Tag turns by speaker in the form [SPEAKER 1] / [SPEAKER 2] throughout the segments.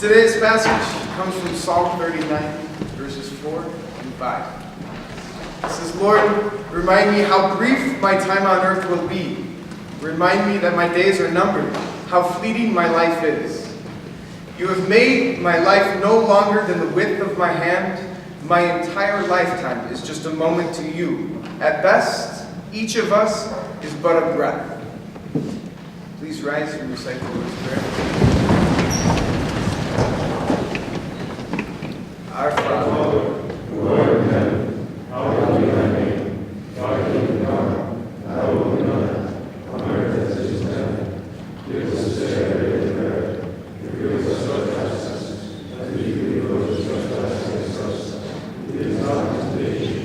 [SPEAKER 1] Today's passage comes from Psalm 39, verses 4 and 5. It says, Lord, remind me how brief my time on earth will be. Remind me that my days are numbered, how fleeting my life is. You have made my life no longer than the width of my hand. My entire lifetime is just a moment to you. At best, each of us is but a breath. Please rise and recite the Lord's Prayer. Our Father, who art in heaven, hallowed be thy name. Thy kingdom come, thy will be done, on earth as it is in heaven. Give us this day our daily bread. Forgive us our trespasses, as we forgive those who trespass against us. Lead us not into temptation,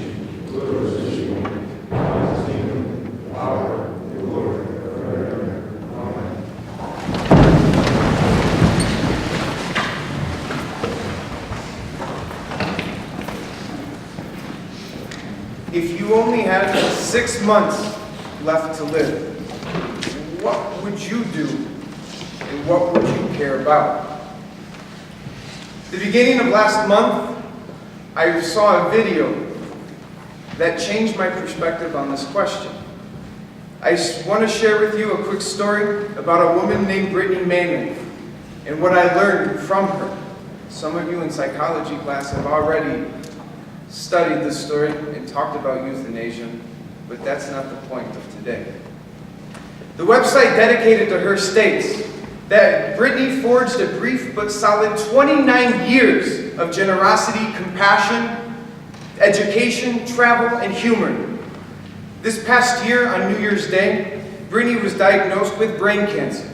[SPEAKER 1] but deliver us from evil. Thine is the kingdom, the power, and the glory forever and ever. Amen. If you only had 6 months left to live, what would you do and what would you care about? The beginning of last month, I saw a video that changed my perspective on this question. I want to share with you a quick story about a woman named Brittany Mayman and what I learned from her. Some of you in psychology class have already studied this story and talked about euthanasia, but that's not the point of today. The website dedicated to her states that Brittany forged a brief but solid 29 years of generosity, compassion, education, travel, and humor. This past year, on New Year's Day, Brittany was diagnosed with brain cancer.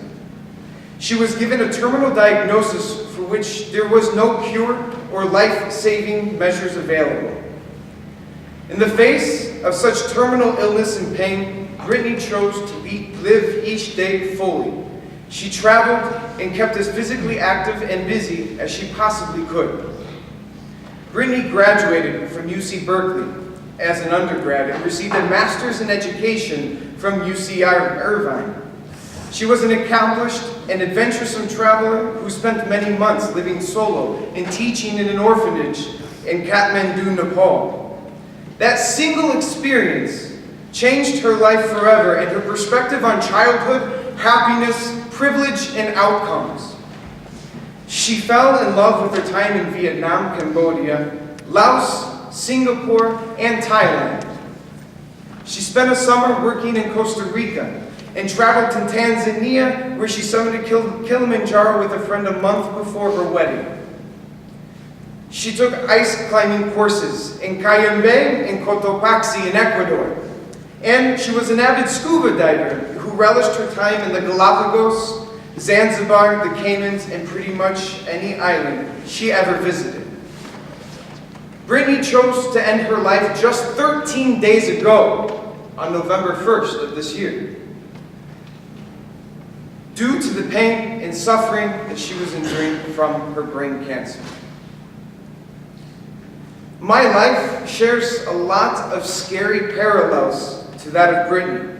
[SPEAKER 1] She was given a terminal diagnosis for which there was no cure or life-saving measures available. In the face of such terminal illness and pain, Brittany chose to live each day fully. She traveled and kept as physically active and busy as she possibly could. Brittany graduated from UC Berkeley as an undergrad and received a master's in education from UC Irvine. She was an accomplished and adventuresome traveler who spent many months living solo and teaching in an orphanage in Kathmandu, Nepal. That single experience changed her life forever and her perspective on childhood, happiness, privilege, and outcomes. She fell in love with her time in Vietnam, Cambodia, Laos, Singapore, and Thailand. She spent a summer working in Costa Rica and traveled to Tanzania, where she summited Kilimanjaro with a friend a month before her wedding. She took ice climbing courses in Cayambe and Cotopaxi in Ecuador. And she was an avid scuba diver who relished her time in the Galapagos, Zanzibar, the Caymans, and pretty much any island she ever visited. Brittany chose to end her life just 13 days ago, on November 1st of this year, due to the pain and suffering that she was enduring from her brain cancer. My life shares a lot of scary parallels to that of Brittany.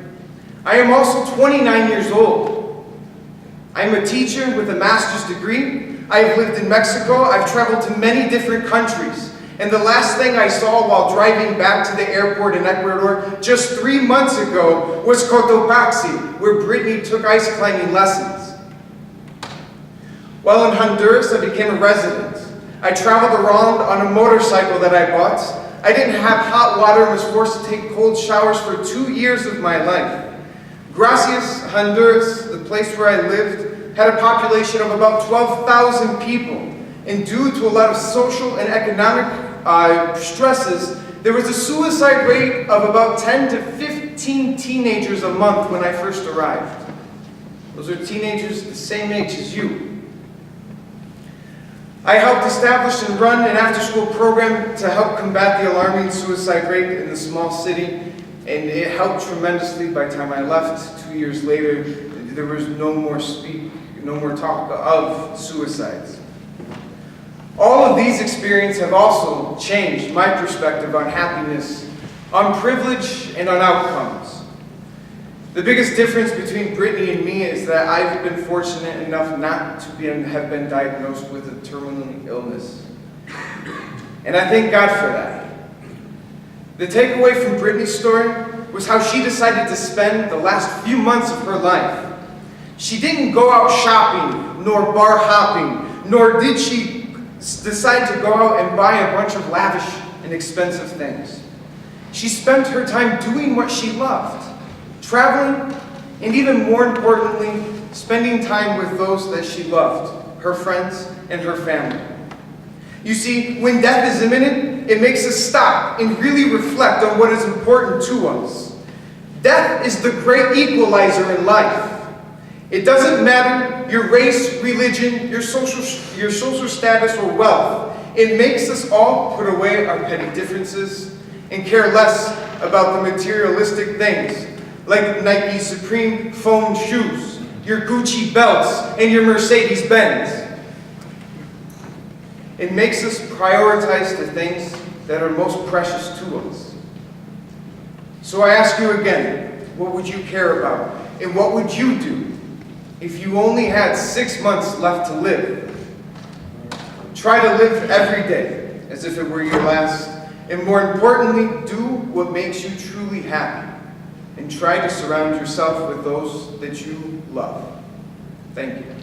[SPEAKER 1] I am also 29 years old. I'm a teacher with a master's degree. I have lived in Mexico. I've traveled to many different countries. And the last thing I saw while driving back to the airport in Ecuador just 3 months ago was Cotopaxi, where Brittany took ice climbing lessons. While in Honduras, I became a resident. I traveled around on a motorcycle that I bought. I didn't have hot water and was forced to take cold showers for 2 years of my life. Gracias, Honduras, the place where I lived, had a population of about 12,000 people. And due to a lot of social and economic stresses, there was a suicide rate of about 10 to 15 teenagers a month when I first arrived. Those are teenagers the same age as you. I helped establish and run an after-school program to help combat the alarming suicide rate in the small city, and it helped tremendously. By the time I left 2 years later, there was no more talk of suicides. All of these experiences have also changed my perspective on happiness, on privilege, and on outcomes. The biggest difference between Brittany and me is that I've been fortunate enough not to have been diagnosed with a terminal illness. And I thank God for that. The takeaway from Brittany's story was how she decided to spend the last few months of her life. She didn't go out shopping, nor bar hopping, nor did she decide to go out and buy a bunch of lavish and expensive things. She spent her time doing what she loved, traveling, and even more importantly, spending time with those that she loved, her friends and her family. You see, when death is imminent, it makes us stop and really reflect on what is important to us. Death is the great equalizer in life. It doesn't matter your race, religion, your social status, or wealth. It makes us all put away our petty differences and care less about the materialistic things, like Nike Supreme foam shoes, your Gucci belts, and your Mercedes Benz. It makes us prioritize the things that are most precious to us. So I ask you again, what would you care about? And what would you do if you only had 6 months left to live? Try to live every day as if it were your last, and more importantly, do what makes you truly happy, and try to surround yourself with those that you love. Thank you.